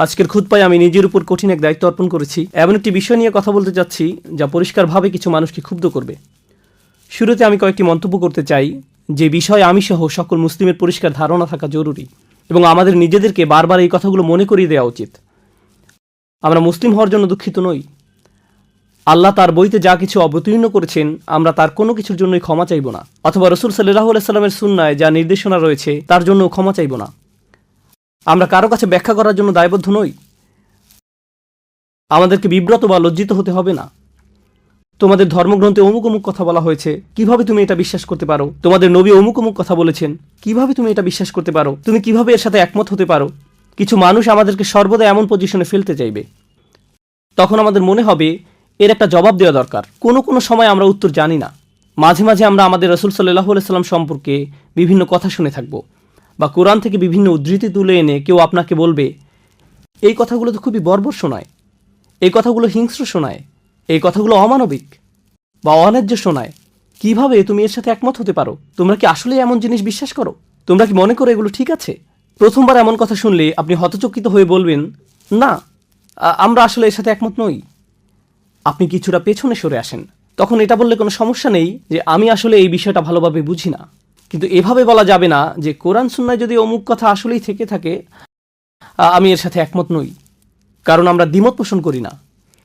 আজকের খুতবায় আমি নিজের উপর কঠিন এক দায়িত্ব অর্পণ করেছি। এমন একটি বিষয় নিয়ে কথা বলতে যাচ্ছি যা পরিষ্কারভাবে কিছু মানুষকে ক্ষুব্ধ করবে। শুরুতে আমি কয়েকটি মন্তব্য করতে চাই যে বিষয়ে আমি সহ সকল মুসলিমের পরিষ্কার ধারণা থাকা জরুরি এবং আমাদের নিজেদেরকে বারবার এই কথাগুলো মনে করিয়ে দেওয়া উচিত। আমরা মুসলিম হওয়ার জন্য দুঃখিত নই। আল্লাহ তার বইতে যা কিছু অবতীর্ণ করেছেন আমরা তার কোনো কিছুর জন্যই ক্ষমা চাইব না, অথবা রাসূল সাল্লাল্লাহু আলাইহি সাল্লামের সুন্নায় যা নির্দেশনা রয়েছে তার জন্য ক্ষমা চাইব না। আমরা কারো কাছে ব্যাখ্যা করার জন্য দায়বদ্ধ নই। আমাদেরকে বিব্রত বা লজ্জিত হতে হবে না। তোমাদের ধর্মগ্রন্থে অমুক অমুক কথা বলা হয়েছে, কিভাবে তুমি এটা বিশ্বাস করতে পারো? তোমাদের নবী অমুক অমুক কথা বলেছেন, কিভাবে তুমি এটা বিশ্বাস করতে পারো? তুমি কিভাবে এর সাথে একমত হতে পারো? কিছু মানুষ আমাদেরকে সর্বদা এমন পজিশনে ফেলতে চাইবে। তখন আমাদের মনে হবে এর একটা জবাব দেওয়া দরকার। কোনো কোনো সময় আমরা উত্তর জানি না। মাঝে মাঝে আমরা আমাদের রাসূল সাল্লাল্লাহু আলাইহি সাল্লাম সম্পর্কে বিভিন্ন কথা শুনে থাকব, বা কোরআন থেকে বিভিন্ন উদ্ধৃতি তুলে এনে কেউ আপনাকে বলবে এই কথাগুলো তো খুবই বর্বর শোনায়, এই কথাগুলো হিংস্র শোনায়, এই কথাগুলো অমানবিক বা অন্যায্য শোনায়। কিভাবে তুমি এর সাথে একমত হতে পারো? তোমরা কি আসলে এমন জিনিস বিশ্বাস করো? তোমরা কি মনে করো এগুলো ঠিক আছে? প্রথমবার এমন কথা শুনলে আপনি হতচকিত হয়ে বলবেন, না, আমরা আসলে এর সাথে একমত নই। আপনি কিছুটা পেছনে সরে আসেন। তখন এটা বললে কোনো সমস্যা নেই যে আমি আসলে এই বিষয়টা ভালোভাবে বুঝি না। কিন্তু এভাবে বলা যাবে না যে কোরআন সুন্নায় যদি অমুক কথা আসলেই থেকে থাকে আমি এর সাথে একমত নই, কারণ আমরা দ্বিমত পোষণ করি না।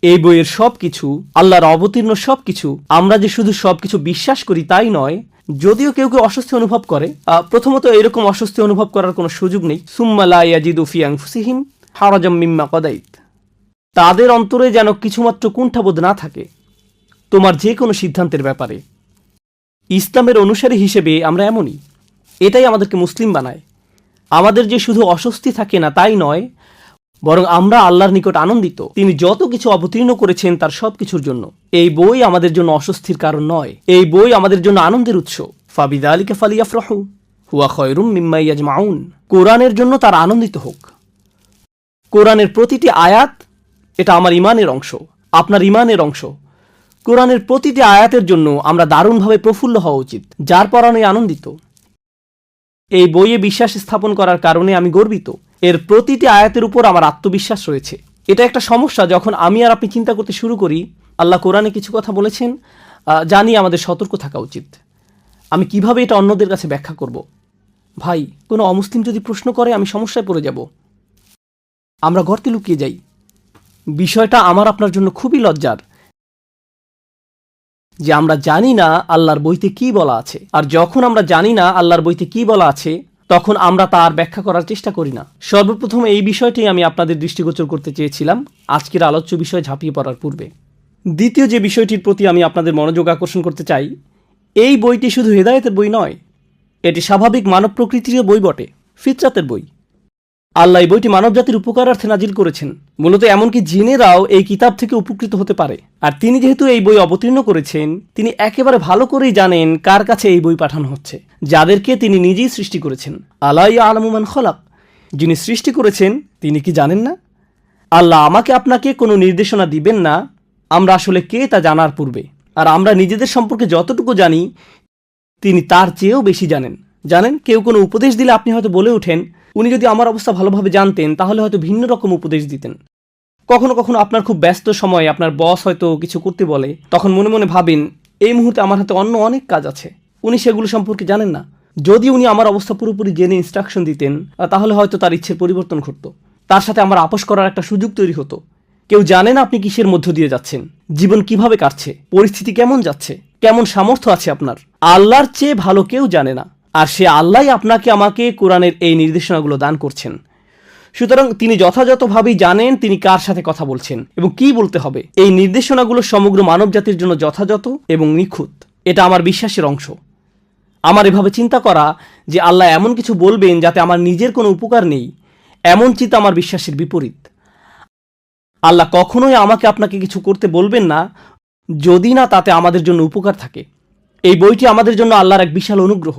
এই বইয়ের সব কিছু, আল্লাহর অবতীর্ণ সব কিছু, আমরা যে শুধু সব কিছু বিশ্বাস করি তাই নয়। যদিও কেউ কেউ অস্বস্তি অনুভব করে, প্রথমত এরকম অস্বস্তি অনুভব করার কোনো সুযোগ নেই। সুম্মা লা ইয়াজিদু ফি আনফুসিহিম হারাজাম মিম্মা কাদাইত, তাদের অন্তরে যেন কিছুমাত্র কুণ্ঠাবোধ না থাকে তোমার যে কোনো সিদ্ধান্তের ব্যাপারে। ইসলামের অনুসারী হিসেবে আমরা এমনই। এটাই আমাদেরকে মুসলিম বানায়। আমাদের যে শুধু অস্বস্তি থাকে না তাই নয়, বরং আমরা আল্লাহর নিকট আনন্দিত। তিনি যত কিছু অবতীর্ণ করেছেন তার সব কিছুর জন্য। এই বই আমাদের জন্য অস্বস্তির কারণ নয়, এই বই আমাদের জন্য আনন্দের উৎস। ফাবিযালিকা ফালিয়াফরাহু হুয়া খায়রুম মিম্মা ইয়াজমাউন, কোরআনের জন্য তার আনন্দিত হোক। কোরআনের প্রতিটি আয়াত এটা আমার ইমানের অংশ, আপনার ইমানের অংশ। কোরআনের প্রতিটি আয়াতের জন্য আমরা দারুণভাবে প্রফুল্ল হওয়া উচিত, যার পরাণে আনন্দিত। এই বইয়ে বিশ্বাস স্থাপন করার কারণে আমি গর্বিত। এর প্রতিটি আয়াতের উপর আমার আত্মবিশ্বাস রয়েছে। এটা একটা সমস্যা যখন আমি আর আপনি চিন্তা করতে শুরু করি আল্লাহ কোরআনে কিছু কথা বলেছেন, জানি আমাদের সতর্ক থাকা উচিত। আমি কিভাবে এটা অন্যদের কাছে ব্যাখ্যা করব? ভাই, কোনো অমুসলিম যদি প্রশ্ন করে আমি সমস্যায় পড়ে যাব। আমরা গর্তে লুকিয়ে যাই। বিষয়টা আমার আপনার জন্য খুবই লজ্জার যে আমরা জানি না আল্লাহর বইতে কি বলা আছে। আর যখন আমরা জানি না আল্লাহর বইতে কি বলা আছে তখন আমরা তার ব্যাখ্যা করার চেষ্টা করি না। সর্বপ্রথম এই বিষয়টি আমি আপনাদের দৃষ্টিগোচর করতে চেয়েছিলাম আজকের আলোচ্য বিষয়ে ঝাঁপিয়ে পড়ার পূর্বে। দ্বিতীয় যে বিষয়টির প্রতি আমি আপনাদের মনোযোগ আকর্ষণ করতে চাই, এই বইটি শুধু হেদায়েতের বই নয়, এটি স্বাভাবিক মানব প্রকৃতির বই বটে, ফিতরাতের বই। আল্লাহ এই বইটি মানবজাতির উপকারার্থে নাজিল করেছেন। মূলত এমনকি জিনেরাও এই কিতাব থেকে উপকৃত হতে পারে। আর তিনি যেহেতু এই বই অবতীর্ণ করেছেন, তিনি একেবারে ভালো করেই জানেন কার কাছে এই বই পাঠানো হচ্ছে, যাদেরকে তিনি নিজেই সৃষ্টি করেছেন। আলা ইয়ালামু মান খালাক, যিনি সৃষ্টি করেছেন তিনি কি জানেন না? আল্লাহ আমাকে আপনাকে কোনো নির্দেশনা দিবেন না আমরা আসলে কে তা জানার পূর্বে। আর আমরা নিজেদের সম্পর্কে যতটুকু জানি তিনি তার চেয়েও বেশি জানেন। জানেন, কেউ কোনো উপদেশ দিলে আপনি হয়তো বলে ওঠেন উনি যদি আমার অবস্থা ভালোভাবে জানতেন তাহলে হয়তো ভিন্ন রকম উপদেশ দিতেন। কখনো কখনো আপনার খুব ব্যস্ত সময়ে আপনার বস হয়তো কিছু করতে বলে, তখন মনে মনে ভাবেন এই মুহূর্তে আমার হাতে অন্য অনেক কাজ আছে, উনি সেগুলো সম্পর্কে জানেন না। যদি উনি আমার অবস্থা পুরোপুরি জেনে ইনস্ট্রাকশন দিতেন তাহলে হয়তো তার ইচ্ছের পরিবর্তন ঘটতো, তার সাথে আমার আপোষ করার একটা সুযোগ তৈরি হতো। কেউ জানে না আপনি কিসের মধ্য দিয়ে যাচ্ছেন, জীবন কিভাবে কাটছে, পরিস্থিতি কেমন যাচ্ছে, কেমন সামর্থ্য আছে আপনার। আল্লাহর চেয়ে ভালো কেউ জানে না। আর সে আল্লাহই আপনাকে আমাকে কোরআনের এই নির্দেশনাগুলো দান করছেন। সুতরাং তিনি যথাযথভাবেই জানেন তিনি কার সাথে কথা বলছেন এবং কি বলতে হবে। এই নির্দেশনাগুলো সমগ্র মানব জাতির জন্য যথাযথ এবং নিখুঁত। এটা আমার বিশ্বাসের অংশ। আমার এভাবে চিন্তা করা যে আল্লাহ এমন কিছু বলবেন যাতে আমার নিজের কোনো উপকার নেই, এমন চিন্তা আমার বিশ্বাসের বিপরীত। আল্লাহ কখনোই আমাকে আপনাকে কিছু করতে বলবেন না যদি না তাতে আমাদের জন্য উপকার থাকে। এই বইটি আমাদের জন্য আল্লাহর এক বিশাল অনুগ্রহ,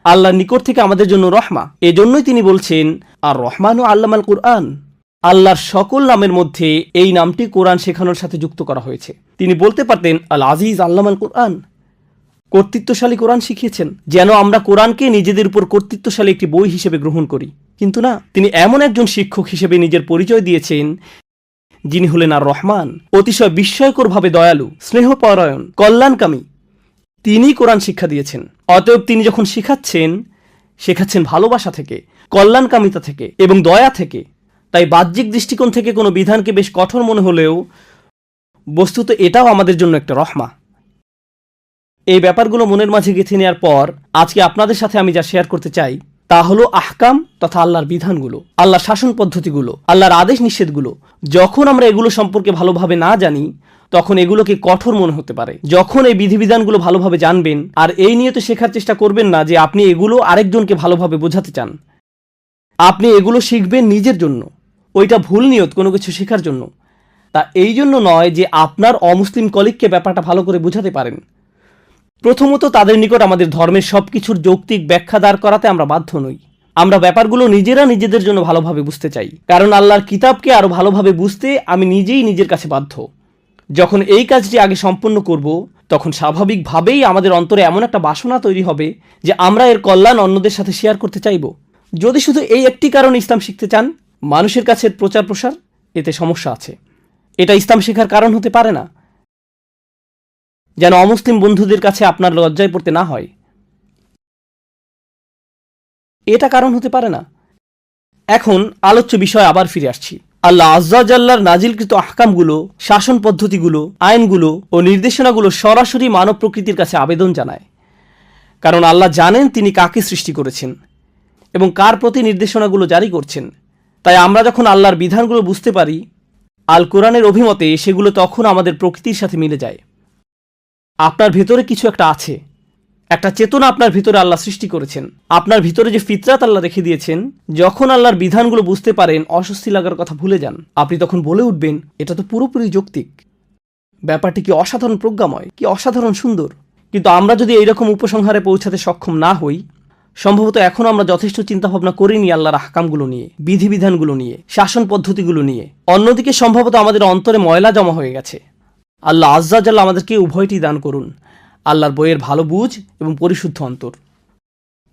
আল্লাহর নিকট থেকে আমাদের জন্য রহমা। এজন্যই তিনি বলছেন আর রহমানু আল্লামাল কুরআন, আল্লাহর সকল নামের মধ্যে এই নামটি কোরআন শেখানোর সাথে যুক্ত করা হয়েছে। তিনি বলতে পারতেন আল আজিজ আল্লামাল কুরআন, কর্তৃত্বশালী কোরআন শিখিয়েছেন, যেন আমরা কোরআনকে নিজেদের উপর কর্তৃত্বশালী একটি বই হিসেবে গ্রহণ করি। কিন্তু না, তিনি এমন একজন শিক্ষক হিসেবে নিজের পরিচয় দিয়েছেন যিনি হলেন আর রহমান, অতিশয় বিস্ময়করভাবে দয়ালু, স্নেহপরায়ণ, কল্যাণকামী। তিনি কোরআন শিক্ষা দিয়েছেন। অতএব তিনি যখন শেখাচ্ছেন ভালোবাসা থেকে, কল্যাণকামিতা থেকে এবং দয়া থেকে। তাই বাহ্যিক দৃষ্টিকোণ থেকে কোনো বিধানকে বেশ কঠোর মনে হলেও বস্তুত এটাও আমাদের জন্য একটা রহমা। এই ব্যাপারগুলো মনের মাঝে গেঁথে নেওয়ার পর আজকে আপনাদের সাথে আমি যা শেয়ার করতে চাই তা হলো আহকাম তথা আল্লাহর বিধানগুলো, আল্লাহর শাসন পদ্ধতিগুলো, আল্লাহর আদেশ নিষেধগুলো। যখন আমরা এগুলো সম্পর্কে ভালোভাবে না জানি তখন এগুলোকে কঠোর মনে হতে পারে। যখন এই বিধিবিধানগুলো ভালোভাবে জানবেন আর এই নিয়ে তো শেখার চেষ্টা করবেন না যে আপনি এগুলো আরেকজনকে ভালোভাবে বোঝাতে চান। আপনি এগুলো শিখবেন নিজের জন্য, ওইটা ভুল নিয়ত কোনো কিছু শেখার জন্য। তা এই জন্য নয় যে আপনার অমুসলিম কলিগকে ব্যাপারটা ভালো করে বোঝাতে পারেন। প্রথমত তাদের নিকট আমাদের ধর্মের সবকিছুর যৌক্তিক ব্যাখ্যা দাঁড় করাতে আমরা বাধ্য নই। আমরা ব্যাপারগুলো নিজেরা নিজেদের জন্য ভালোভাবে বুঝতে চাই, কারণ আল্লাহর কিতাবকে আরো ভালোভাবে বুঝতে আমি নিজেই নিজের কাছে বাধ্য। যখন এই কাজটি আগে সম্পন্ন করব তখন স্বাভাবিকভাবেই আমাদের অন্তরে এমন একটা বাসনা তৈরি হবে যে আমরা এর কল্যাণ অন্যদের সাথে শেয়ার করতে চাইব। যদি শুধু এই একটি কারণে ইসলাম শিখতে চান, মানুষের কাছে প্রচার প্রসার, এতে সমস্যা আছে। এটা ইসলাম শেখার কারণ হতে পারে না, যেন অমুসলিম বন্ধুদের কাছে আপনার লজ্জায় পড়তে না হয়। এটা কারণ হতে পারে না। এখন আলোচ্য বিষয় আবার ফিরে আসছি। আল্লাহ আজ্জা জাল্লার নাজিলকৃত আহকামগুলো, শাসন পদ্ধতিগুলো, আইনগুলো ও নির্দেশনাগুলো সরাসরি মানব প্রকৃতির কাছে আবেদন জানায়। কারণ আল্লাহ জানেন তিনি কাকে সৃষ্টি করেছেন এবং কার প্রতি নির্দেশনাগুলো জারি করছেন। তাই আমরা যখন আল্লাহর বিধানগুলো বুঝতে পারি, আল কোরআনের অভিমতে সেগুলো তখন আমাদের প্রকৃতির সাথে মিলে যায়। আপনার ভেতরে কিছু একটা আছে, একটা চেতনা আপনার ভিতরে আল্লাহ সৃষ্টি করেছেন। আপনার ভিতরে যে ফিতরাত আল্লাহ রেখে দিয়েছেন, যখন আল্লাহর বিধানগুলো বুঝতে পারেন অস্বস্তি লাগার কথা ভুলে যান। আপনি তখন বলে উঠবেন, এটা তো পুরোপুরি যৌক্তিক, ব্যাপারটি কি অসাধারণ প্রজ্ঞাময়, কি অসাধারণ সুন্দর। কিন্তু আমরা যদি এইরকম উপসংহারে পৌঁছাতে সক্ষম না হই, সম্ভবত এখন আমরা যথেষ্ট চিন্তাভাবনা করিনি আল্লাহর আহকামগুলো নিয়ে, বিধিবিধানগুলো নিয়ে, শাসন পদ্ধতিগুলো নিয়ে। অন্যদিকে সম্ভবত আমাদের অন্তরে ময়লা জমা হয়ে গেছে। আল্লাহ আজ্জা জাল্লাহ আমাদেরকে উভয়টি দান করুন, আল্লাহর বইয়ের ভালো বুঝ এবং পরিশুদ্ধ অন্তর।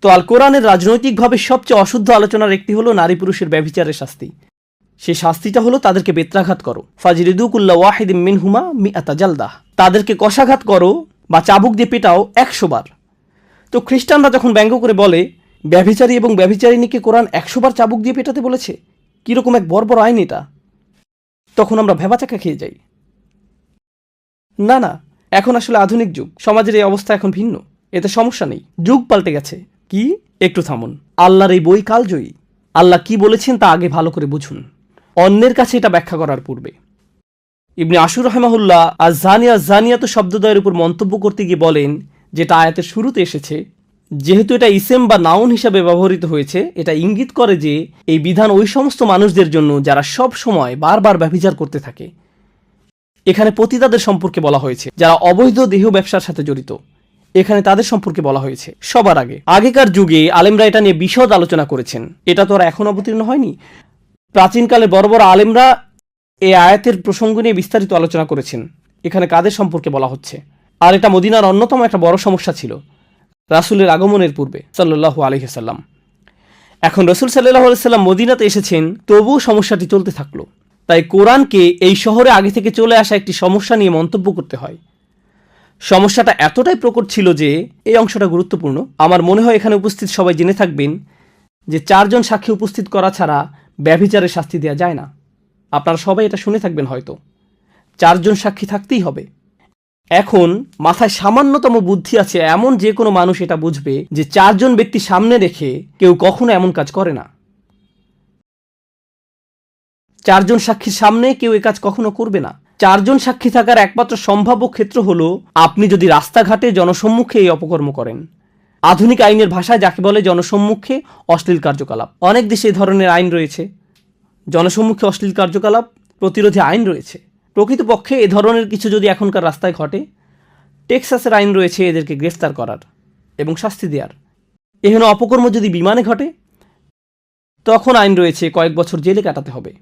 তো আল কোরআনের রাজনৈতিকভাবে সবচেয়ে অশুদ্ধ আলোচনার একটি হলো নারী পুরুষের ব্যভিচারের শাস্তি। সেই শাস্তিটা হলো তাদেরকে বেত্রাঘাত করো, ফাজরিদুকুল্লা ওয়াহিদিম মিনহুমা মিআতা জালদাহ, তাদেরকে কষাঘাত করো বা চাবুক দিয়ে পেটাও 100 বার। তো খ্রিস্টানরা যখন ব্যঙ্গ করে বলে ব্যভিচারী এবং ব্যভিচারিণীকে কোরআন 100 বার চাবুক দিয়ে পেটাতে বলেছে, কিরকম এক বর্বর আইন এটা, তখন আমরা ভেবাচাকা খেয়ে যাই। না না, এখন আসলে আধুনিক যুগ, সমাজের এই অবস্থা এখন ভিন্ন, এতে সমস্যা নেই, যুগ পাল্টে গেছে। কি, একটু থামুন। আল্লাহর এই বই কালজয়ী। আল্লাহ কি বলেছেন তা আগে ভালো করে বুঝুন, অন্যের কাছে এটা ব্যাখ্যা করার পূর্বে। ইবনে আশুর রাহিমাহুল্লাহ আজ-জানিয়া জানিয়াত শব্দদ্বয়ের উপর মন্তব্য করতে গিয়ে বলেন, যেটা আয়াতের শুরুতে এসেছে, যেহেতু এটা ইসেম বা নাউন হিসাবে ব্যবহৃত হয়েছে, এটা ইঙ্গিত করে যে এই বিধান ওই সমস্ত মানুষদের জন্য যারা সব সময় বারবার ব্যভিচার করতে থাকে। এখানে পতিতাদের সম্পর্কে বলা হয়েছে, যারা অবৈধ দেহ ব্যবসার সাথে জড়িত, এখানে তাদের সম্পর্কে বলা হয়েছে। সবার আগে আগেকার যুগে আলেমরা এটা নিয়ে বিশদ আলোচনা করেছেন, এটা তো আর এখন অবতীর্ণ হয়নি। প্রাচীনকালে বড় বড় আলেমরা এই আয়াতের প্রসঙ্গ নিয়ে বিস্তারিত আলোচনা করেছেন, এখানে কাদের সম্পর্কে বলা হচ্ছে। আর এটা মদিনার অন্যতম একটা বড় সমস্যা ছিল রাসূলের আগমনের পূর্বে সাল্লাল্লাহু আলাইহি ওয়াসাল্লাম। এখন রাসূল সাল্লাল্লাহু আলাইহি ওয়াসাল্লাম মদিনাতে এসেছেন, তবুও সমস্যাটি চলতে থাকলো। তাই কোরআনকে এই শহরে আগে থেকে চলে আসা একটি সমস্যা নিয়ে মন্তব্য করতে হয়। সমস্যাটা এতটাই প্রকট ছিল যে এই অংশটা গুরুত্বপূর্ণ। আমার মনে হয় এখানে উপস্থিত সবাই জেনে থাকবেন যে 4 জন সাক্ষী উপস্থিত করা ছাড়া ব্যভিচারের শাস্তি দেওয়া যায় না। আপনারা সবাই এটা শুনে থাকবেন হয়তো, 4 জন সাক্ষী থাকতেই হবে। এখন মাথায় সামান্যতম বুদ্ধি আছে এমন যে কোনো মানুষ এটা বুঝবে যে 4 জন ব্যক্তি সামনে রেখে কেউ কখনো এমন কাজ করে না। 4 জন সাক্ষীর সামনে কেউ এ কাজ কখনো করবে না। 4 জন সাক্ষী থাকার একমাত্র সম্ভাব্য ক্ষেত্র হলো আপনি যদি রাস্তাঘাটে জনসম্মুখে এই অপকর্ম করেন। আধুনিক আইনের ভাষায় যাকে বলে জনসম্মুখে অশ্লীল কার্যকলাপ। অনেক দেশে এই ধরনের আইন রয়েছে, জনসম্মুখে অশ্লীল কার্যকলাপ প্রতিরোধে আইন রয়েছে। প্রকৃতপক্ষে এ ধরনের কিছু যদি এখনকার রাস্তায় ঘটে, টেক্সাসের আইন রয়েছে এদেরকে গ্রেফতার করার এবং শাস্তি দেওয়ার। এখানে অপকর্ম যদি বিমানে ঘটে, তখন আইন রয়েছে কয়েক বছর জেলে কাটাতে হবে।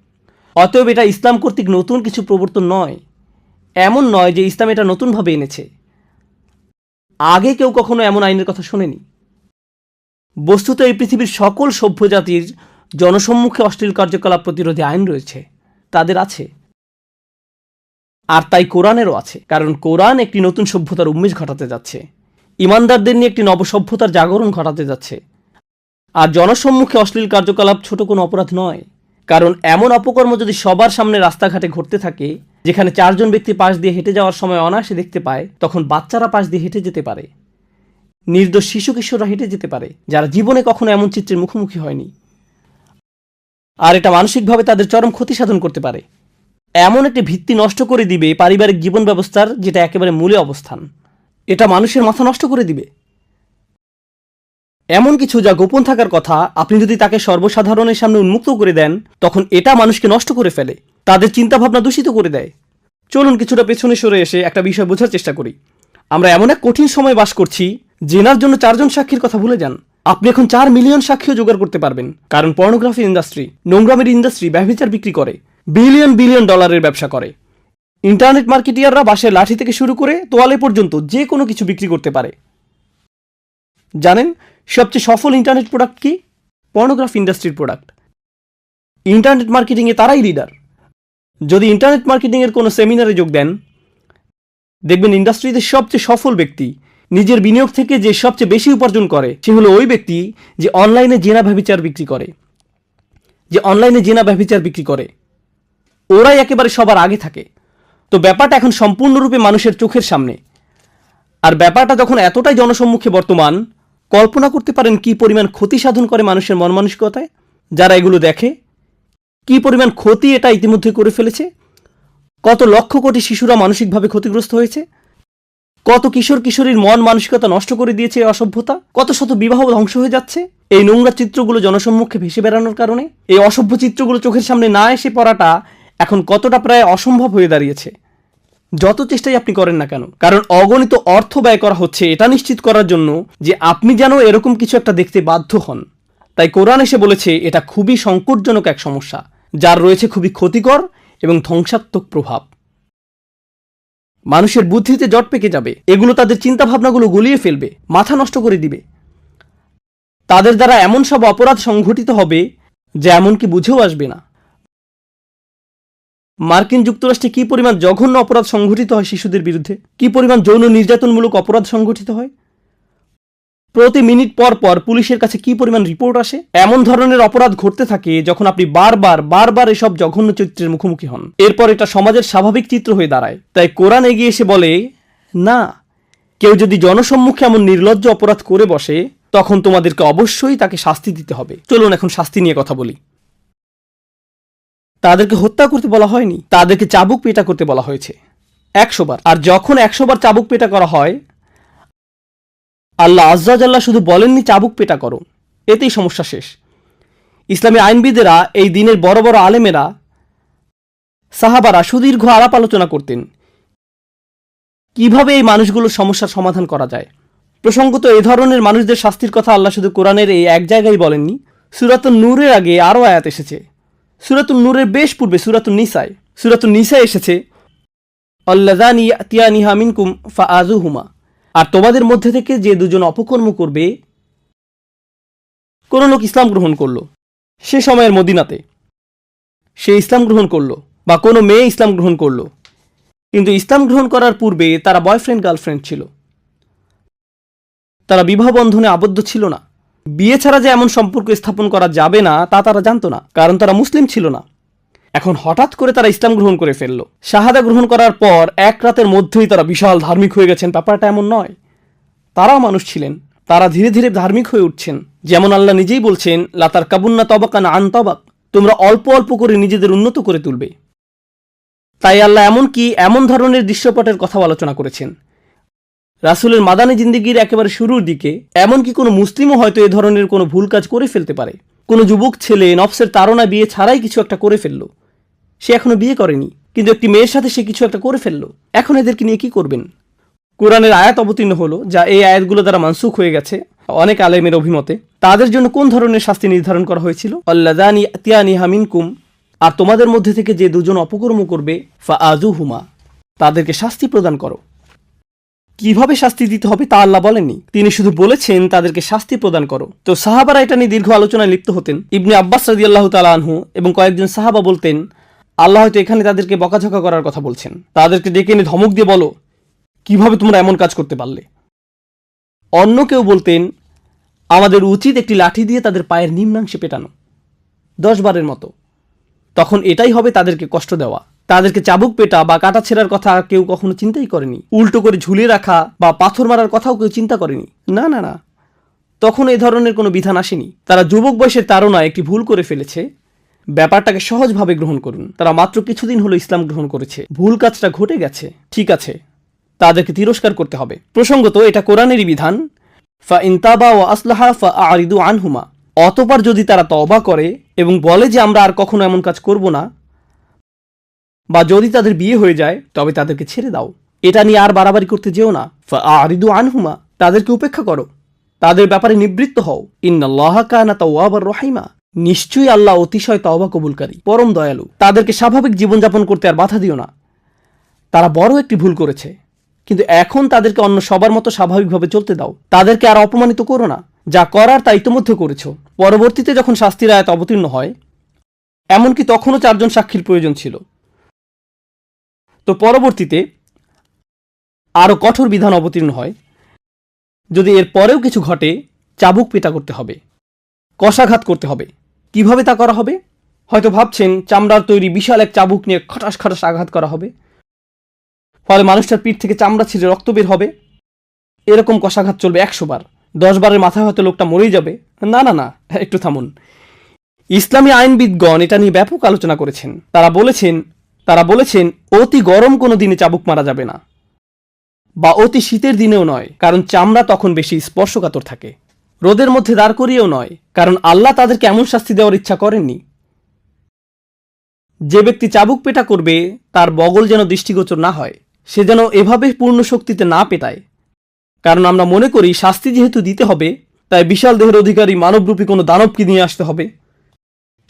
অতএব এটা ইসলাম কর্তৃক নতুন কিছু প্রবর্তন নয়। এমন নয় যে ইসলাম এটা নতুনভাবে এনেছে, আগে কেউ কখনো এমন আইনের কথা শোনেনি। বস্তুত এই পৃথিবীর সকল সভ্য জাতির জনসম্মুখে অশ্লীল কার্যকলাপ প্রতিরোধে আইন রয়েছে, তাদের আছে। আর তাই কোরআনেরও আছে, কারণ কোরআন একটি নতুন সভ্যতার উন্মেষ ঘটাতে যাচ্ছে, ইমানদারদের নিয়ে একটি নবসভ্যতার জাগরণ ঘটাতে যাচ্ছে। আর জনসম্মুখে অশ্লীল কার্যকলাপ ছোট কোনো অপরাধ নয়, কারণ এমন অপকর্ম যদি সবার সামনে রাস্তাঘাটে ঘটতে থাকে, যেখানে 4 জন ব্যক্তি পাশ দিয়ে হেঁটে যাওয়ার সময় অনায়াসে দেখতে পায়, তখন বাচ্চারা পাশ দিয়ে হেঁটে যেতে পারে, নির্দোষ শিশু কিশোররা হেঁটে যেতে পারে, যারা জীবনে কখনো এমন চিত্রের মুখোমুখি হয়নি। আর এটা মানসিকভাবে তাদের চরম ক্ষতি সাধন করতে পারে, এমন একটি ভিত্তি নষ্ট করে দিবে পারিবারিক জীবন ব্যবস্থার, যেটা একেবারে মূলে অবস্থান। এটা মানুষের মাথা নষ্ট করে দিবে। এমন কিছু যা গোপন থাকার কথা, আপনি যদি তাকে সর্বসাধারণের সামনে উন্মুক্ত করে দেন, তখন এটা মানুষকে নষ্ট করে ফেলে, তাদের চিন্তাভাবনা দূষিত করে দেয়। চলুন কিছুটা পেছনে সরে এসে একটা বিষয় বোঝার চেষ্টা করি। আমরা এমন এক কঠিন সময় বাস করছি, জেনার জন্য 4 জন সাক্ষীর কথা ভুলে যান। আপনি এখন 4 মিলিয়ন সাক্ষীও জোগাড় করতে পারবেন, কারণ পর্নোগ্রাফি ইন্ডাস্ট্রি, নোংরামের ইন্ডাস্ট্রি ব্যভিচার বিক্রি করে, বিলিয়ন বিলিয়ন ডলারের ব্যবসা করে। ইন্টারনেট মার্কেটিয়াররা বাঁশের লাঠি থেকে শুরু করে তোয়ালে পর্যন্ত যে কোনো কিছু বিক্রি করতে পারে। জানেন সবচেয়ে সফল ইন্টারনেট প্রোডাক্ট কি? পর্নোগ্রাফি ইন্ডাস্ট্রির প্রোডাক্ট। ইন্টারনেট মার্কেটিংয়ে তারাই লিডার। যদি ইন্টারনেট মার্কেটিংয়ের কোনো সেমিনারে যোগ দেন, দেখবেন ইন্ডাস্ট্রিতে সবচেয়ে সফল ব্যক্তি, নিজের বিনিয়োগ থেকে যে সবচেয়ে বেশি উপার্জন করে, সে হলো ওই ব্যক্তি যে অনলাইনে জেনা ব্যভিচার বিক্রি করে। ওরাই একেবারে সবার আগে থাকে। তো ব্যাপারটা এখন সম্পূর্ণরূপে মানুষের চোখের সামনে। আর ব্যাপারটা যখন এতটাই জনসম্মুখে বর্তমান, কল্পনা করতে পারেন কি পরিমাণ ক্ষতি সাধন করে মানুষের মন মানসিকতায় যারা এগুলো দেখে, কি পরিমাণ ক্ষতি এটা ইতিমধ্যে করে ফেলেছে। কত লক্ষ কোটি শিশুরা মানসিকভাবে ক্ষতিগ্রস্ত হয়েছে, কত কিশোর কিশোরীর মন মানসিকতা নষ্ট করে দিয়েছে এই অসভ্যতা, কত শত বিবাহ ধ্বংস হয়ে যাচ্ছে এই নোংরা চিত্রগুলো জনসম্মুখে ভেসে বেড়ানোর কারণে। এই অসভ্য চিত্রগুলো চোখের সামনে না এসে পড়াটা এখন কতটা প্রায় অসম্ভব হয়ে দাঁড়িয়েছে, যত চেষ্টাই আপনি করেন না কেন। কারণ অগণিত অর্থ ব্যয় করা হচ্ছে এটা নিশ্চিত করার জন্য যে আপনি যেন এরকম কিছু একটা দেখতে বাধ্য হন। তাই কোরআন এসে বলেছে এটা খুবই সংকটজনক এক সমস্যা, যার রয়েছে খুবই ক্ষতিকর এবং ধ্বংসাত্মক প্রভাব। মানুষের বুদ্ধিতে জট পেকে যাবে, এগুলো তাদের চিন্তা ভাবনাগুলো গুলিয়ে ফেলবে, মাথা নষ্ট করে দিবে। তাদের দ্বারা এমন সব অপরাধ সংঘটিত হবে যা এমনকি বুঝেও আসবে না। মার্কিন যুক্তরাষ্ট্রে কি পরিমাণ জঘন্য অপরাধ সংঘটিত হয় শিশুদের বিরুদ্ধে, কি পরিমাণ যৌন নির্যাতনমূলক অপরাধ সংঘটিত হয়, প্রতি মিনিট পর পর পুলিশের কাছে কি পরিমাণ রিপোর্ট আসে। এমন ধরনের অপরাধ ঘটতে থাকে যখন আপনি বারবার এসব জঘন্য চিত্রের মুখোমুখি হন। এরপর এটা সমাজের স্বাভাবিক চিত্র হয়ে দাঁড়ায়। তাই কোরআন এগিয়ে এসে বলে, না, কেউ যদি জনসম্মুখে এমন নির্লজ্জ অপরাধ করে বসে, তখন তোমাদেরকে অবশ্যই তাকে শাস্তি দিতে হবে। চলুন এখন শাস্তি নিয়ে কথা বলি। তাদেরকে হত্যা করতে বলা হয়নি, তাদেরকে চাবুক পেটা করতে বলা হয়েছে 100 বার। আর যখন 100 বার চাবুক পেটা করা হয়, আল্লাহ আজ্জা জাল্লা শুধু বলেননি চাবুক পেটা করো, এতেই সমস্যা শেষ। ইসলামী আইনবিদেরা, এই দিনের বড় বড় আলেমেরা, সাহাবারা সুদীর্ঘ আলাপ আলোচনা করতেন কিভাবে এই মানুষগুলোর সমস্যার সমাধান করা যায়। প্রসঙ্গত এই ধরনের মানুষদের শাস্তির কথা আল্লাহ শুধু কোরআনের এই এক জায়গায় বলেননি, সূরাতুন নূরের আগে আরও আয়াত এসেছে। সূরাতুন নূরের বেশ পূর্বে সূরাতুন নিসায় এসেছে, আল্লাযানি ইয়াতিয়ানিহা মিনকুম ফাআযুহুমা, আর তোমাদের মধ্যে থেকে যে 2 জন অপকর্ম করবে। কোন লোক ইসলাম গ্রহণ করলো সে সময়ের মদিনাতে, সে ইসলাম গ্রহণ করলো, বা কোনো মেয়ে ইসলাম গ্রহণ করলো, কিন্তু ইসলাম গ্রহণ করার পূর্বে তারা বয়ফ্রেন্ড গার্লফ্রেন্ড ছিল, তারা বিবাহ বন্ধনে আবদ্ধ ছিল না। বিয়ে ছাড়া যে এমন সম্পর্ক স্থাপন করা যাবে না তা তারা জানতো না, কারণ তারা মুসলিম ছিল না। এখন হঠাৎ করে তারা ইসলাম গ্রহণ করে ফেললো। শাহাদা গ্রহণ করার পর 1 রাতের মধ্যেই তারা বিশাল ধার্মিক হয়ে গেছেন। ব্যাপারটা এমন নয়, তারাও মানুষ ছিলেন, তারা ধীরে ধীরে ধার্মিক হয়ে উঠছেন। যেমন আল্লাহ নিজেই বলছেন, লাতার কাবুন্না তবাকান আন তবাক, তোমরা অল্প অল্প করে নিজেদের উন্নত করে তুলবে। তাই আল্লাহ এমন ধরনের দৃশ্যপটের কথা আলোচনা করেছেন। রাসূলের মাদানী জিন্দেগির একেবারে শুরুর দিকে এমনকি কোনো মুসলিমও হয়তো এ ধরনের কোনো ভুল কাজ করে ফেলতে পারে। কোনো যুবক ছেলে নফসের তাড়না বিয়ে ছাড়াই কিছু একটা করে ফেললো, সে এখনো বিয়ে করেনি, কিন্তু একটি মেয়ের সাথে সে কিছু একটা করে ফেললো। এখন এদেরকে নিয়ে কি করবেন? কোরআনের আয়াত অবতীর্ণ হলো, যা এই আয়াতগুলো দ্বারা মানসুখ হয়ে গেছে অনেক আলেমের অভিমতে। তাদের জন্য কোন ধরনের শাস্তি নির্ধারণ করা হয়েছিল? আল্লাযানি ইয়াতিয়ানিহা মিনকুম, আর তোমাদের মধ্যে থেকে যে 2 জন অপকর্ম করবে, ফাআযুহুমা, তাদেরকে শাস্তি প্রদান করো। কিভাবে শাস্তি দিতে হবে তা আল্লাহ বলেননি, তিনি শুধু বলেছেন তাদেরকে শাস্তি প্রদান করো। তো সাহাবারা এটা নিয়ে দীর্ঘ আলোচনায় লিপ্ত হতেন। ইবনে আব্বাস রাদিয়াল্লাহু তাআলা আনহু এবং কয়েকজন সাহাবা বলতেন, আল্লাহ হয়তো এখানে তাদেরকে বকাঝকা করার কথা বলছেন, তাদেরকে ডেকে এনে ধমক দিয়ে বলো কিভাবে তোমরা এমন কাজ করতে পারলে। অন্য কেউ বলতেন, আমাদের উচিত একটি লাঠি দিয়ে তাদের পায়ের নিম্নাংশে পেটানো 10 বারের মতো। তখন এটাই হবে তাদেরকে কষ্ট দেওয়া। তাদেরকে চাবুক পেটা বা কাটা ছেঁড়ার কথা কেউ কখনো চিন্তাই করেনি। উল্টো করে ঝুলিয়ে রাখা বা পাথর মারার কথাও কেউ চিন্তা করেনি। না না না, তখন এই ধরনের কোনো বিধান আসেনি। তারা যুবক বয়সের তাড়নায় একটি ভুল করে ফেলেছে। ব্যাপারটাকে সহজভাবে গ্রহণ করুন। তারা মাত্র কিছুদিন হলো ইসলাম গ্রহণ করেছে, ভুল কাজটা ঘটে গেছে, ঠিক আছে, তাদেরকে তিরস্কার করতে হবে। প্রসঙ্গত এটা কোরআনেরই বিধান, ফা ইন তাবা ওয়া আসলাহা ফা আরিদু আনহুমা। অতঃপর যদি তারা তওবা করে এবং বলে যে আমরা আর কখনো এমন কাজ করব না, বা যদি তাদের বিয়ে হয়ে যায় তবে তাদেরকে ছেড়ে দাও। এটা নিয়ে আর বাড়াবাড়ি করতে যেও না। ফা আরিদু আনহুমা, তাদেরকে উপেক্ষা করো, তাদের ব্যাপারে নিবৃত্ত হও। ইন্নাল্লাহা কানা তাওয়াবার রহিমা, নিশ্চয়ই আল্লাহ অতিশয় তওবা কবুলকারী, পরম দয়ালু। তাদেরকে স্বাভাবিক জীবনযাপন করতে আর বাধা দিও না। তারা বড় একটি ভুল করেছে, কিন্তু এখন তাদেরকে অন্য সবার মতো স্বাভাবিকভাবে চলতে দাও। তাদেরকে আর অপমানিত করো না। যা করার তা ইতিমধ্যে করেছো। পরবর্তীতে যখন শাস্তির আয়াত অবতীর্ণ হয়, এমনকি তখনও 4 জন সাক্ষীর প্রয়োজন ছিল, তো পরবর্তীতে আরও কঠোর বিধান অবতীর্ণ হয়। যদি এর পরেও কিছু ঘটে, চাবুক পেটা করতে হবে, কষাঘাত করতে হবে। কিভাবে তা করা হবে? হয়তো ভাবছেন চামড়ার তৈরি বিশাল এক চাবুক নিয়ে খটাস খটাস আঘাত করা হবে, ফলে মানুষটার পিঠ থেকে চামড়া ছিঁড়ে রক্ত বের হবে। এরকম কষাঘাত চলবে 100 বার। 10 বারের মাথায় হয়তো লোকটা মরেই যাবে। না না না, একটু থামুন। ইসলামী আইনবিদগণ এটা নিয়ে ব্যাপক আলোচনা করেছেন। তারা বলেছেন অতি গরম কোনো দিনে চাবুক মারা যাবে না, বা অতি শীতের দিনেও নয়, কারণ চামড়া তখন বেশি স্পর্শকাতর থাকে। রোদের মধ্যে দাঁড় করিয়েও নয়, কারণ আল্লাহ তাদেরকে এমন শাস্তি দেওয়ার ইচ্ছা করেননি। যে ব্যক্তি চাবুক পেটা করবে তার বগল যেন দৃষ্টিগোচর না হয়, সে যেন এভাবে পূর্ণ শক্তিতে না পেটায়। কারণ আমরা মনে করি শাস্তি যেহেতু দিতে হবে, তাই বিশাল দেহের অধিকারী মানবরূপী কোনো দানবকে নিয়ে আসতে হবে,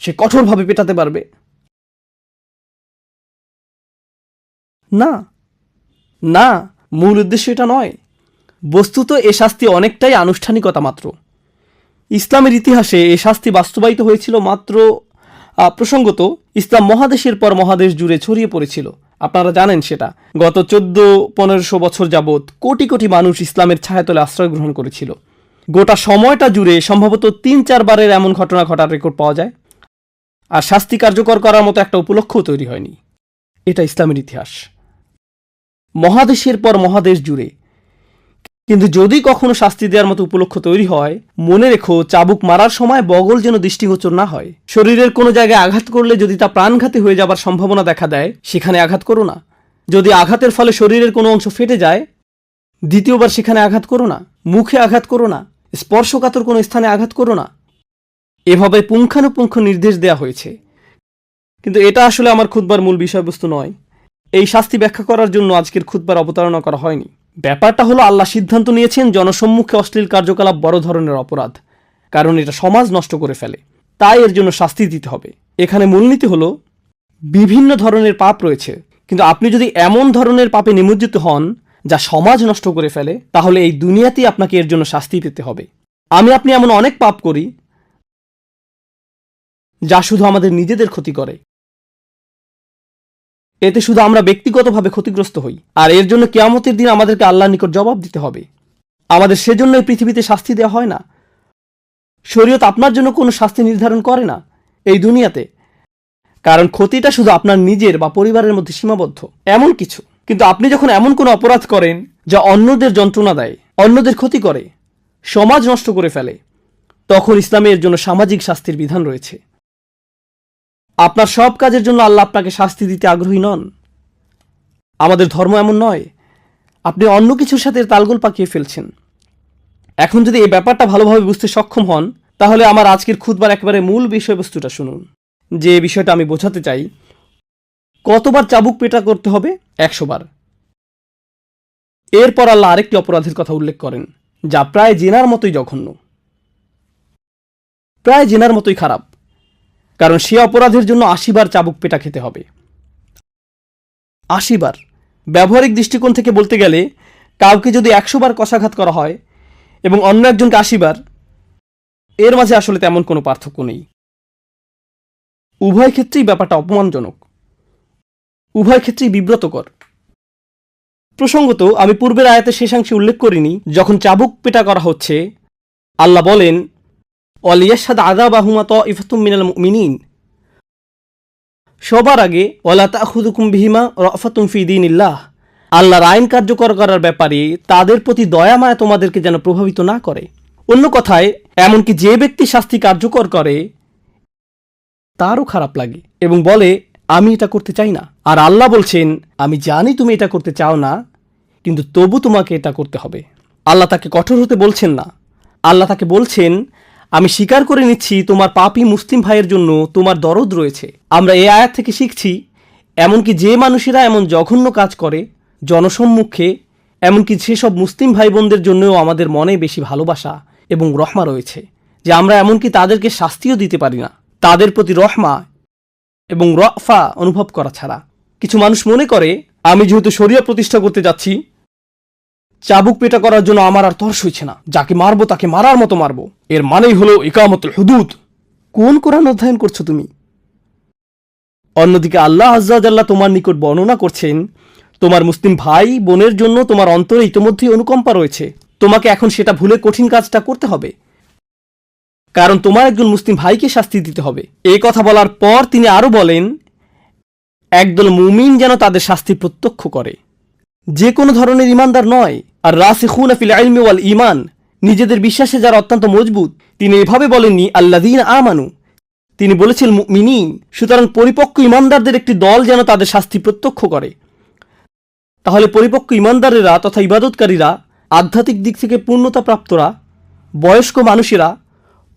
সে কঠোরভাবে পেটাতে পারবে। না না, মূল উদ্দেশ্য এটা নয়। বস্তুত এ শাস্তি অনেকটাই আনুষ্ঠানিকতা মাত্র। ইসলামের ইতিহাসে এ শাস্তি বাস্তবায়িত হয়েছিল মাত্র, প্রসঙ্গত ইসলাম মহাদেশের পর মহাদেশ জুড়ে ছড়িয়ে পড়েছিল। আপনারা জানেন সেটা। গত 1400-1500 বছর যাবৎ কোটি কোটি মানুষ ইসলামের ছায়াতলে আশ্রয় গ্রহণ করেছিল। গোটা সময়টা জুড়ে সম্ভবত 3-4 বারের এমন ঘটনা ঘটার রেকর্ড পাওয়া যায়। আর শাস্তি কার্যকর করার মতো একটা উপলক্ষও তৈরি হয়নি। এটা ইসলামের ইতিহাস, মহাদেশের পর মহাদেশ জুড়ে। কিন্তু যদি কখনো শাস্তি দেওয়ার মতো উপলক্ষ তৈরি হয়, মনে রেখো চাবুক মারার সময় বগল যেন দৃষ্টিগোচর না হয়। শরীরের কোনো জায়গায় আঘাত করলে যদি তা প্রাণঘাতী হয়ে যাবার সম্ভাবনা দেখা দেয়, সেখানে আঘাত করো না। যদি আঘাতের ফলে শরীরের কোনো অংশ ফেটে যায়, দ্বিতীয়বার সেখানে আঘাত করো না। মুখে আঘাত করো না, স্পর্শকাতর কোনো স্থানে আঘাত করো না। এভাবে পুঙ্খানুপুঙ্খ নির্দেশ দেয়া হয়েছে। কিন্তু এটা আসলে আমার খুতবার মূল বিষয়বস্তু নয়। এই শাস্তি ব্যাখ্যা করার জন্য আজকের খুতবার অবতারণা করা হয়নি। ব্যাপারটা হলো, আল্লাহ সিদ্ধান্ত নিয়েছেন জনসম্মুখে অশ্লীল কার্যকলাপ বড় ধরনের অপরাধ, কারণ এটা সমাজ নষ্ট করে ফেলে, তাই এর জন্য শাস্তি দিতে হবে। এখানে মূলনীতি হলো, বিভিন্ন ধরনের পাপ রয়েছে, কিন্তু আপনি যদি এমন ধরনের পাপে নিমজ্জিত হন যা সমাজ নষ্ট করে ফেলে, তাহলে এই দুনিয়াতেই আপনাকে এর জন্য শাস্তি পেতে হবে। আপনি এমন অনেক পাপ করি যা শুধু আমাদের নিজেদের ক্ষতি করে। এতে শুধু আমরা ব্যক্তিগতভাবে ক্ষতিগ্রস্ত হই, আর এর জন্য কিয়ামতের দিন আমাদেরকে আল্লাহর নিকট জবাব দিতে হবে। আমাদের সেজন্য এই পৃথিবীতে শাস্তি দেওয়া হয় না। শরীয়ত আপনার জন্য কোনো শাস্তি নির্ধারণ করে না এই দুনিয়াতে, কারণ ক্ষতিটা শুধু আপনার নিজের বা পরিবারের মধ্যে সীমাবদ্ধ এমন কিছু। কিন্তু আপনি যখন এমন কোনো অপরাধ করেন যা অন্যদের যন্ত্রণা দেয়, অন্যদের ক্ষতি করে, সমাজ নষ্ট করে ফেলে, তখন ইসলামে এর জন্য সামাজিক শাস্তির বিধান রয়েছে। আপনার সব কাজের জন্য আল্লাহ আপনাকে শাস্তি দিতে আগ্রহী নন। আমাদের ধর্ম এমন নয়। আপনি অন্য কিছুর সাথে তালগোল পাকিয়ে ফেলছেন। এখন যদি এই ব্যাপারটা ভালোভাবে বুঝতে সক্ষম হন, তাহলে আমার আজকের খুতবার একেবারে মূল বিষয়বস্তুটা শুনুন। যে বিষয়টা আমি বোঝাতে চাই, কতবার চাবুক পেটা করতে হবে? 100 বার। এরপর আল্লাহ আরেকটি অপরাধের কথা উল্লেখ করেন, যা প্রায় জেনার মতোই জঘন্য, প্রায় জেনার মতোই খারাপ, কারণ সে অপরাধের জন্য 80 বার চাবুক পেটা খেতে হবে। 80 বার। ব্যবহারিক দৃষ্টিকোণ থেকে বলতে গেলে কাউকে যদি 100 বার কষাঘাত করা হয় এবং অন্য একজনকে 80 বার, এর মাঝে আসলে তেমন কোনো পার্থক্য নেই। উভয় ক্ষেত্রেই ব্যাপারটা অপমানজনক, উভয় ক্ষেত্রেই বিব্রতকর। প্রসঙ্গত, আমি পূর্বের আয়াতের শেষাংশে উল্লেখ করিনি, যখন চাবুক পেটা করা হচ্ছে আল্লাহ বলেন ওয়ালিয়াশহাদ আযাবাহুমা তাইফাতুম মিনাল মুমিনিন, সবার আগে ওয়ালা তাখুযুকুম বিহিমা রাফাতুম ফি দীনিল্লাহ, আল্লাহর আইন কার্যকর করার ব্যাপারে তাদের প্রতি দয়া মায়া তোমাদেরকে যেন প্রভাবিত না করে। অন্য কথায়, এমনকি যে ব্যক্তি শাস্তি কার্যকর করে তারও খারাপ লাগে এবং বলে আমি এটা করতে চাই না। আর আল্লাহ বলছেন আমি জানি তুমি এটা করতে চাও না, কিন্তু তবু তোমাকে এটা করতে হবে। আল্লাহ তাকে কঠোর হতে বলছেন না, আল্লাহ তাকে বলছেন আমি স্বীকার করে নিচ্ছি তোমার পাপী মুসলিম ভাইয়ের জন্য তোমার দরদ রয়েছে। আমরা এই আয়াত থেকে শিখছি এমনকি যে মানুষেরা এমন জঘন্য কাজ করে জনসম্মুখে, এমনকি সেসব মুসলিম ভাই বোনদের জন্যও আমাদের মনে বেশি ভালোবাসা এবং রহমা রয়েছে যে আমরা এমনকি তাদেরকে শাস্তিও দিতে পারি না তাদের প্রতি রহমা এবং রফা অনুভব করা ছাড়া। কিছু মানুষ মনে করে আমি যেহেতু শরিয়া প্রতিষ্ঠা করতে যাচ্ছি, চাবুক পেটা করার জন্য আমার আর তর সইছে না, যাকে মারবো তাকে মারার মতো মারবো, এর মানেই হলো ইকামতুল হুদুদ। কোন কোরআন অধ্যয়ন করছো তুমি? অন্যদিকে আল্লাহ আজ্জা ওয়া জাল্লা তোমার নিকট বর্ণনা করছেন তোমার মুসলিম ভাই বোনের জন্য তোমার অন্তরে ইতোমধ্যেই অনুকম্পা রয়েছে, তোমাকে এখন সেটা ভুলে কঠিন কাজটা করতে হবে, কারণ তোমার একজন মুসলিম ভাইকে শাস্তি দিতে হবে। এই কথা বলার পর তিনি আরো বলেন একদল মুমিন যেন তাদের শাস্তি প্রত্যক্ষ করে, যে কোনো ধরনের ইমানদার নয়। আর রাসিখুনা ফিল ইলমি ওয়াল ঈমান, নিজেদের বিশ্বাসে যারা অত্যন্ত মজবুত। তিনি এভাবে বলেননি আল্লাযীনা আমানু, তিনি বলেছেন মুমিনিন। সুতরাং পরিপক্ক ইমানদারদের একটি দল যেন তাদের শাস্তি প্রত্যক্ষ করে। তাহলে পরিপক্ক ইমানদারেরা তথা ইবাদতকারীরা, আধ্যাত্মিক দিক থেকে পূর্ণতা প্রাপ্তরা, বয়স্ক মানুষেরা,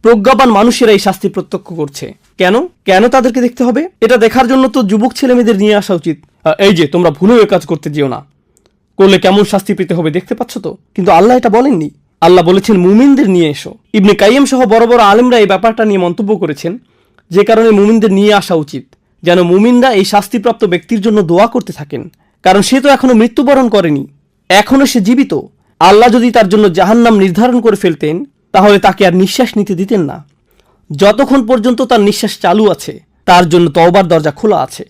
প্রজ্ঞাবান মানুষেরা এই শাস্তি প্রত্যক্ষ করছে। কেন কেন তাদেরকে দেখতে হবে? এটা দেখার জন্য তো যুবক ছেলেমেয়েদের নিয়ে আসা উচিত, এই যে তোমরা ভুলেও এ কাজ করতে যেও না, করলে কেমন শাস্তি পেতে হবে দেখতে পাচ্ছ তো। কিন্তু আল্লাহ এটা বলেননি, আল্লাহ বলেছেন মুমিনদের নিয়ে এসো। ইবনে কাইয়িম সহ বড় বড় আলেমরা এই ব্যাপারটা নিয়ে মন্তব্য করেছেন, যে কারণে মুমিনদের নিয়ে আসা উচিত, যেন মুমিনরা এই শাস্তিপ্রাপ্ত ব্যক্তির জন্য দোয়া করতে থাকেন। কারণ সে তো এখনো মৃত্যুবরণ করেনি, এখনো সে জীবিত। আল্লাহ যদি তার জন্য জাহান্নাম নির্ধারণ করে ফেলতেন তাহলে তাকে আর নিঃশ্বাস নিতে দিতেন না। যতক্ষণ পর্যন্ত তার নিঃশ্বাস চালু আছে তার জন্য তওবার দরজা খোলা আছে।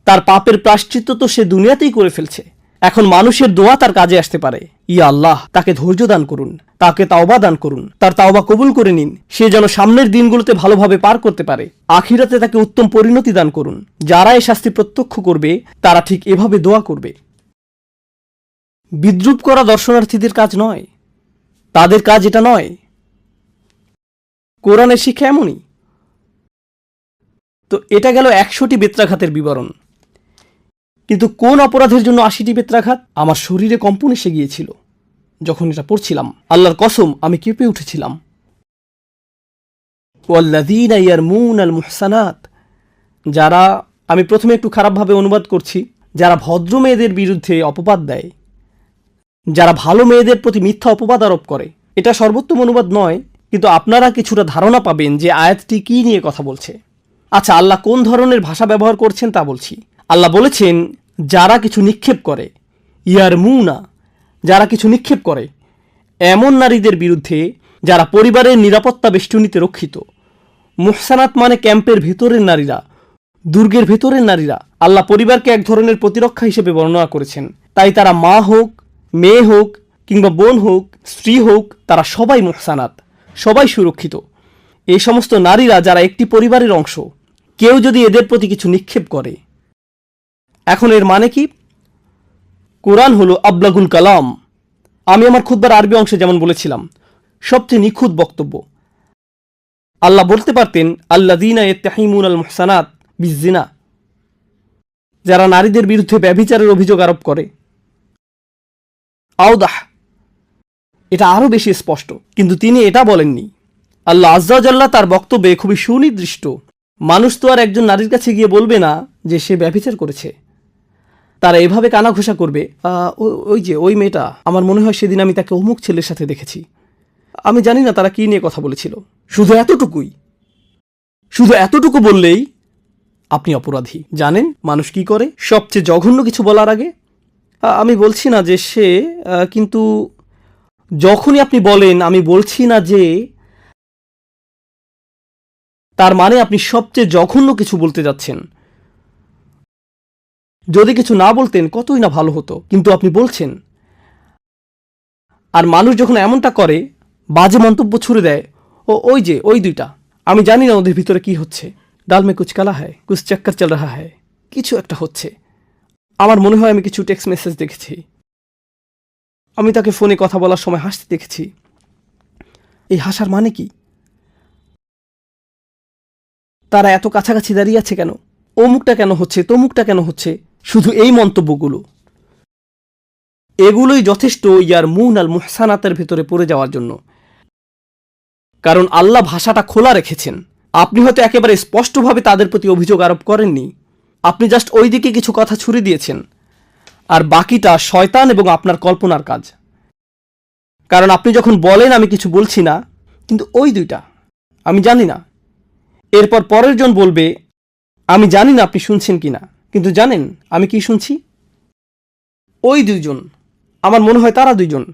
তার পাপের প্রায়শ্চিত্ত তো সে দুনিয়াতেই করে ফেলছে, এখন মানুষের দোয়া তার কাজে আসতে পারে। ইয়া আল্লাহ, তাকে ধৈর্য দান করুন, তাকে তাওবা দান করুন, তার তাওবা কবুল করে নিন, সে যেন সামনের দিনগুলোতে ভালোভাবে পার করতে পারে। আখিরাতে তাকে উত্তম পরিণতি দান করুন। যারা এই শাস্তি প্রত্যক্ষ করবে তারা ঠিক এভাবে দোয়া করবে। বিদ্রুপ করা দর্শনার্থীদের কাজ নয়, তাদের কাজ এটা নয়। কোরআনের শিক্ষা এমনই। তো এটা গেল 100টি বেত্রাঘাতের বিবরণ। কিন্তু কোন অপরাধের জন্য 80টি বেত্রাঘাত? আমার শরীরে কম্পন এসে গিয়েছিল যখন এটা পড়ছিলাম। আল্লাহর কসম, আমি কেঁপে উঠেছিলাম। ওয়াল্লাযীনা ইয়ারমুনাল মুহসানাত, যারা, আমি প্রথমে একটু খারাপভাবে অনুবাদ করছি, যারা ভদ্র মেয়েদের বিরুদ্ধে অপবাদ দেয়, যারা ভালো মেয়েদের প্রতি মিথ্যা অপবাদ আরোপ করে। এটা সর্বোত্তম অনুবাদ নয়, কিন্তু আপনারা কিছুটা ধারণা পাবেন যে আয়াতটি কী নিয়ে কথা বলছে। আচ্ছা, আল্লাহ কোন ধরনের ভাষা ব্যবহার করছেন তা বলছি। আল্লাহ বলেছেন যারা কিছু নিক্ষেপ করে, ইয়ারমুনা, যারা কিছু নিক্ষেপ করে এমন নারীদের বিরুদ্ধে যারা পরিবারের নিরাপত্তা বেষ্টনীতে রক্ষিত। মুহসানাত মানে ক্যাম্পের ভেতরের নারীরা, দুর্গের ভেতরের নারীরা। আল্লাহ পরিবারকে এক ধরনের প্রতিরক্ষা হিসেবে বর্ণনা করেছেন। তাই তারা মা হোক, মেয়ে হোক, কিংবা বোন হোক, স্ত্রী হোক, তারা সবাই মুহসানাত, সবাই সুরক্ষিত। এই সমস্ত নারীরা যারা একটি পরিবারের অংশ, কেউ যদি এদের প্রতি কিছু নিক্ষেপ করে, এখন এর মানে কি? কোরআন হলো আবলাগুল কালাম। আমি আমার খুতবার আরবি অংশে যেমন বলেছিলাম, সবচেয়ে নিখুঁত বক্তব্য। আল্লাহ বলতে পারতেন আল্লাযীনা ইয়াত্তাহিমুনাল মুহসানাত বিজ্জিনা, যারা নারীদের বিরুদ্ধে ব্যভিচারের অভিযোগ আরোপ করে। আওদাহ, এটা আরো বেশি স্পষ্ট, কিন্তু তিনি এটা বলেননি। আল্লাহ আজ্জা ওয়া জাল্লা তার বক্তব্যে খুবই সুনির্দিষ্ট। মানুষ তো আর একজন নারীর কাছে গিয়ে বলবে না যে সে ব্যভিচার করেছে। তারা এভাবে কানাঘোষা করবে, ওই যে ওই মেয়েটা, আমার মনে হয় সেদিন আমি তাকে অমুক ছেলের সাথে দেখেছি। আমি জানি না তারা কি নিয়ে কথা বলেছিল। শুধু এতটুকুই, শুধু এতটুকু বললেই আপনি অপরাধী। জানেন মানুষ কি করে? সবচেয়ে জঘন্য কিছু বলার আগে আমি বলছি না যে সে, কিন্তু যখনই আপনি বলেন আমি বলছি না যে, তার মানে আপনি সবচেয়ে জঘন্য কিছু বলতে যাচ্ছেন। যদি কিছু না বলতেন কতই না ভালো হতো, কিন্তু আপনি বলছেন। আর মানুষ যখন এমনটা করে, বাজে মন্তব্য ছুড়ে দেয়, ওই যে ওই দুইটা, আমি জানি না ওদের ভিতরে কি হচ্ছে। ডাল মে কুচ কালা হ্যায়, কুছ চক্কর চল রাহা হ্যায়, কিছু একটা হচ্ছে। আমার মনে হয় আমি কিছু টেক্সট মেসেজ দেখেছি। আমি তাকে ফোনে কথা বলার সময় হাসতে দেখেছি। এই হাসার মানে কি? তারা এত কাছাকাছি দাঁড়িয়ে আছে কেন? অমুকটা কেন হচ্ছে, তমুকটা কেন হচ্ছে? শুধু এই মন্তব্যগুলো, এগুলোই যথেষ্ট ইয়ার মুন আল মুহসানাতের ভেতরে পড়ে যাওয়ার জন্য। কারণ আল্লাহ ভাষাটা খোলা রেখেছেন। আপনি হয়তো একেবারে স্পষ্টভাবে তাদের প্রতি অভিযোগ আরোপ করেননি, আপনি জাস্ট ওই দিকে কিছু কথা ছুড়ে দিয়েছেন, আর বাকিটা শয়তান এবং আপনার কল্পনার কাজ। কারণ আপনি যখন বলেন আমি কিছু বলছি না, কিন্তু ওই দুইটা, আমি জানি না, এরপর পরের জন বলবে আমি জানি না আপনি শুনছেন কি না, কিন্তু জানেন আমি কি শুনছি? ওই দুইজন, আমার মনে হয় তারা দুইজন।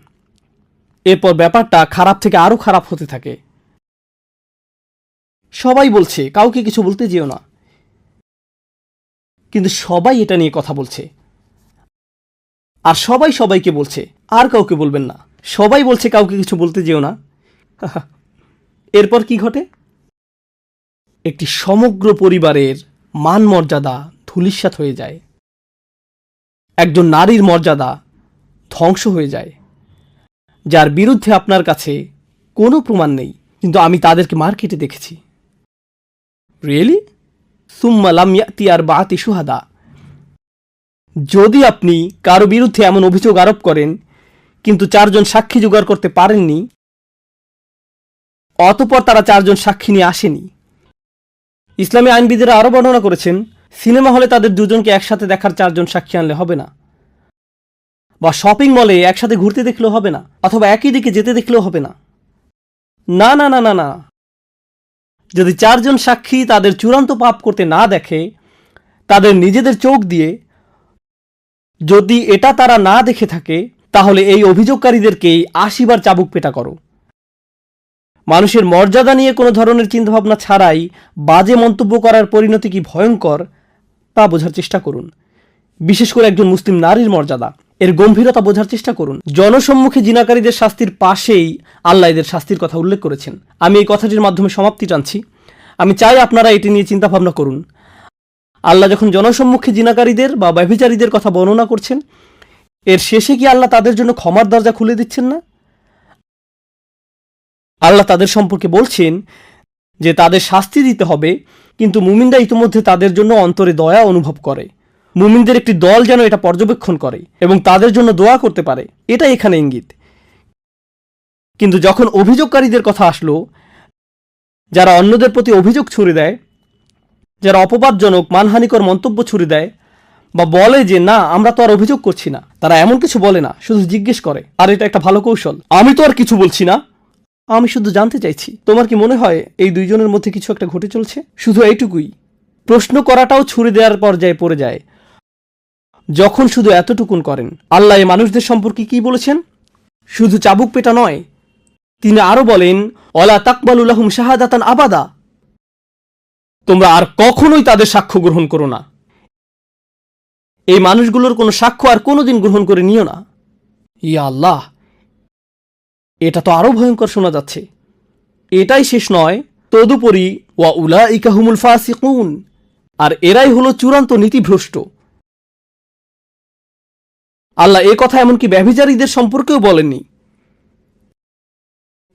এরপর ব্যাপারটা খারাপ থেকে আরো খারাপ হতে থাকে। সবাই বলছে কাউকে কিছু বলতে যেও না, কিন্তু সবাই এটা নিয়ে কথা বলছে, আর সবাই সবাইকে বলছে আর কাউকে বলবেন না। সবাই বলছে কাউকে কিছু বলতে যেও না। এরপর কি ঘটে? একটি সমগ্র পরিবারের মান মর্যাদা ধূলিসাৎ হয়ে যায়, একজন নারীর মর্যাদা ধ্বংস হয়ে যায়, যার বিরুদ্ধে আপনার কাছে কোনো প্রমাণ নেই, কিন্তু আমি তাদেরকে মার্কেটে দেখেছি। রিয়েলি? সুম্মা লাম ইয়াতি আরবাআতি শুহাদা। যদি আপনি কারো বিরুদ্ধে এমন অভিযোগ আরোপ করেন কিন্তু 4 জন সাক্ষী জোগাড় করতে পারেননি, অতঃপর তারা 4 জন সাক্ষী নিয়ে আসেনি। ইসলামী আইনবিদেরা আরও বর্ণনা করেছেন, সিনেমা হলে তাদের দুজনকে একসাথে দেখার 4 জন সাক্ষী আনলে হবে না, বা শপিং মলে একসাথে ঘুরতে দেখলেও হবে না, অথবা একই দিকে যেতে দেখলেও হবে না। না না না না না, যদি 4 জন সাক্ষী তাদের চূড়ান্ত পাপ করতে না দেখে, তাদের নিজেদের চোখ দিয়ে, যদি এটা তারা না দেখে থাকে, তাহলে এই অভিযোগকারীদেরকেই 80 বার চাবুক পেটা করো। মানুষের মর্যাদা নিয়ে কোনো ধরনের চিন্তাভাবনা ছাড়াই বাজে মন্তব্য করার পরিণতি কি ভয়ঙ্কর তা বোঝার চেষ্টা করুন। বিশেষ করে একজন মুসলিম নারীর মর্যাদা, এর গম্ভীরতা বোঝার চেষ্টা করুন। জনসম্মুখে জিনাকারীদের শাস্তির পাশেই আল্লাহ এদের শাস্তির কথা উল্লেখ করেছেন। আমি এই কথাটির মাধ্যমে সমাপ্তি টানছি। আমি চাই আপনারা এটি নিয়ে চিন্তাভাবনা করুন। আল্লাহ যখন জনসম্মুখে জিনাকারীদের বা ব্যভিচারীদের কথা বর্ণনা করছেন, এর শেষে কি আল্লাহ তাদের জন্য ক্ষমার দরজা খুলে দিচ্ছেন না? আল্লাহ তাদের সম্পর্কে বলছেন যে তাদের শাস্তি দিতে হবে, কিন্তু মুমিনরা ইতিমধ্যে তাদের জন্য অন্তরে দয়া অনুভব করে। মুমিনদের একটি দল যেন এটা পর্যবেক্ষণ করে এবং তাদের জন্য দোয়া করতে পারে, এটা এখানে ইঙ্গিত। কিন্তু যখন অভিযোগকারীদের কথা আসলো, যারা অন্যদের প্রতি অভিযোগ ছুড়ে দেয়, যারা অপবাদজনক মানহানিকর মন্তব্য ছুড়ে দেয়, বা বলে যে না আমরা তো আর অভিযোগ করছি না, তারা এমন কিছু বলে না, শুধু জিজ্ঞেস করে। আর এটা একটা ভালো কৌশল। আমি তো আর কিছু বলছি না, আমি শুধু জানতে চাইছি তোমার কি মনে হয় এই দুইজনের মধ্যে কিছু একটা ঘটে চলছে? শুধু এইটুকুই। প্রশ্ন করাটাও ছুড়ে দেওয়ার পর্যায়ে পড়ে যায় যখন শুধু এতটুকুন করেন। আল্লাহ এই মানুষদের সম্পর্কে কি বলেছেন? শুধু চাবুক পেটা নয়, তিনি আরো বলেন ওয়ালা তাকবালু লাহুম শাহাদাতান আবাদা, তোমরা আর কখনোই তাদের সাক্ষ্য গ্রহণ করো না। এই মানুষগুলোর কোনো সাক্ষ্য আর কোনোদিন গ্রহণ করে নিও না। ইয়া আল্লাহ, এটা তো আরো ভয়ঙ্কর শোনা যাচ্ছে। এটাই শেষ নয়, তদুপরি ওয়া উলাইকা হুমুল ফাসিকুন, আর এরাই হলো চূড়ান্ত নীতিভ্রষ্ট। আল্লাহ এ কথা এমনকি ব্যভিচারীদের সম্পর্কেও বলেননি,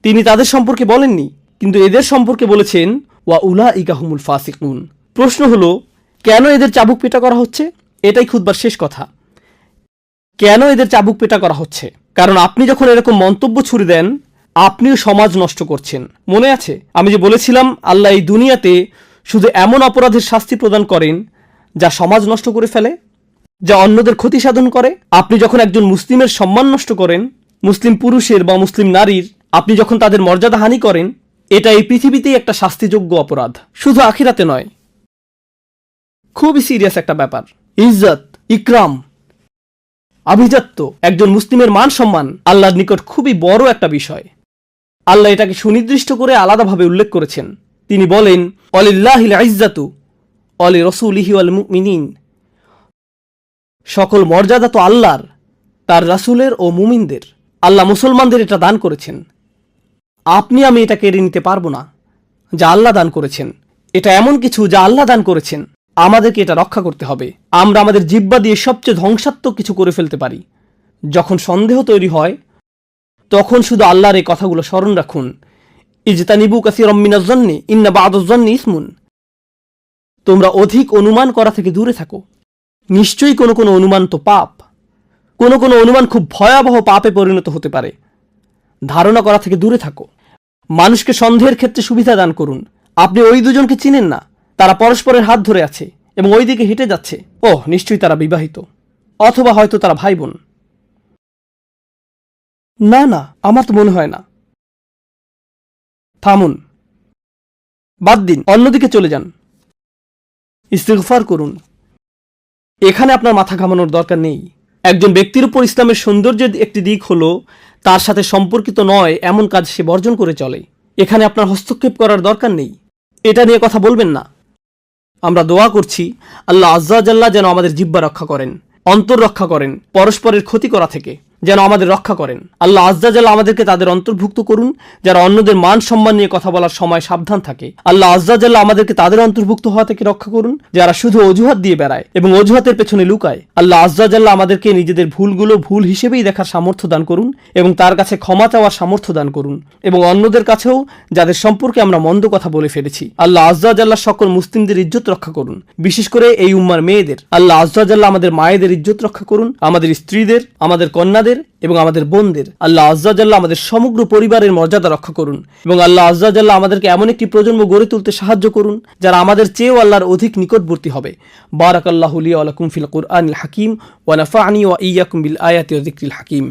তিনি তাদের সম্পর্কে বলেননি, কিন্তু এদের সম্পর্কে বলেছেন ওয়া উলাইকা হুমুল ফাসিকুন। প্রশ্ন হলো কেন এদের চাবুক পেটা করা হচ্ছে? এটাই খুতবার শেষ কথা। কেন এদের চাবুক পেটা করা হচ্ছে? কারণ আপনি যখন এরকম মন্তব্য ছুড়ে দেন, আপনিও সমাজ নষ্ট করছেন। মনে আছে আমি যে বলেছিলাম আল্লাহ এই দুনিয়াতে শুধু এমন অপরাধের শাস্তি প্রদান করেন যা সমাজ নষ্ট করে ফেলে, যা অন্যদের ক্ষতি সাধন করে। আপনি যখন একজন মুসলিমের সম্মান নষ্ট করেন, মুসলিম পুরুষের বা মুসলিম নারীর, আপনি যখন তাদের মর্যাদা হানি করেন, এটা এই পৃথিবীতেই একটা শাস্তিযোগ্য অপরাধ, শুধু আখিরাতে নয়। খুবই সিরিয়াস একটা ব্যাপার। ইজ্জত, ইকরাম, আভিজাত্য, একজন মুসলিমের মান সম্মান আল্লাহর নিকট খুবই বড় একটা বিষয়। আল্লাহ এটাকে সুনির্দিষ্ট করে আলাদাভাবে উল্লেখ করেছেন। তিনি বলেন, ওয়ালিল্লাহিল ইজ্জাতু ওয়ালি রাসূলিহি ওয়াল মুমিনিন। সকল মর্যাদা তো আল্লাহর, তার রাসূলের ও মুমিনদের। আল্লাহ মুসলমানদের এটা দান করেছেন। আপনি আমি এটা কেড়ে নিতে পারবো না যা আল্লাহ দান করেছেন। এটা এমন কিছু যা আল্লাহ দান করেছেন, আমাদেরকে এটা রক্ষা করতে হবে। আমরা আমাদের জিহ্বা দিয়ে সবচেয়ে ধ্বংসাত্মক কিছু করে ফেলতে পারি। যখন সন্দেহ তৈরি হয়, তখন শুধু আল্লাহর এই কথাগুলো স্মরণ রাখুন, ইজতানিবু কাসীরাম মিনাজ যন্নি ইন্না বা'দাজ যন্নি ইসমুন। তোমরা অধিক অনুমান করা থেকে দূরে থাকো, নিশ্চয়ই কোনো কোনো অনুমান তো পাপ। কোনো কোনো অনুমান খুব ভয়াবহ পাপে পরিণত হতে পারে। ধারণা করা থেকে দূরে থাকো। মানুষকে সন্দেহের ক্ষেত্রে সুবিধা দান করুন। আপনি ওই দুজনকে চিনেন না, তারা পরস্পরের হাত ধরে আছে এবং ওই দিকে হেঁটে যাচ্ছে। ওহ, নিশ্চয়ই তারা বিবাহিত, অথবা হয়তো তারা ভাই বোন। না না, আমার তো মনে হয় না। থামুন, বাদ দিন, অন্যদিকে চলে যান, ইস্তিগফার করুন। এখানে আপনার মাথা ঘামানোর দরকার নেই। একজন ব্যক্তির উপর ইসলামের সৌন্দর্যের একটি দিক হলো তার সাথে সম্পর্কিত নয় এমন কাজ সে বর্জন করে চলে। এখানে আপনার হস্তক্ষেপ করার দরকার নেই। এটা নিয়ে কথা বলবেন না। আমরা দোয়া করছি আল্লাহ আজ্জা জাল্লা যেন আমাদের জিহ্বা রক্ষা করেন, অন্তর রক্ষা করেন, পরস্পরের ক্ষতি করা থেকে যেন আমাদের রক্ষা করেন। আল্লাহ আজ্জা জাল্লা আমাদেরকে তাদের অন্তর্ভুক্ত করুন যারা অন্যদের মান সম্মান নিয়ে কথা বলার সময় সাবধান থাকে। আল্লাহ আজ্জা জাল্লা আমাদেরকে তাদের অন্তর্ভুক্ত হওয়া থেকে রক্ষা করুন যারা শুধু অজুহাত দিয়ে বেড়ায় এবং অজুহাতের পেছনে লুকায়। আল্লাহ আজ্জা জাল্লা আমাদেরকে নিজেদের ভুলগুলো ভুল হিসেবেই দেখার সামর্থ্য দান করুন এবং তার কাছে ক্ষমা চাওয়ার সামর্থ্য দান করুন, এবং অন্যদের কাছেও যাদের সম্পর্কে আমরা মন্দ কথা বলে ফেলেছি। আল্লাহ আজ্জা জাল্লা সকল মুসলিমদের ইজ্জত রক্ষা করুন, বিশেষ করে এই উম্মার মেয়েদের। আল্লাহ আজ্জা জাল্লা আমাদের মায়েদের ইজ্জত রক্ষা করুন, আমাদের স্ত্রীদের, আমাদের কন্যাদের এবং আমাদের বোনদের। আল্লাহ আজ্জা জাল্লা আমাদের সমগ্র পরিবারের মর্যাদা রক্ষা করুন, এবং আল্লাহ আজ্জা জাল্লা আমাদেরকে এমন একটি প্রজন্ম গড়ে তুলতে সাহায্য করুন যারা আমাদের চেয়েও আল্লাহর অধিক নিকটবর্তী হবে। বারাকাল্লাহু লি ওয়া লাকুম ফিল কুরআনিল হাকিম ওয়া নাফা'নি ওয়া ইয়্যাকুম বিল আয়াতি ওয়া যিকরিল হাকিম।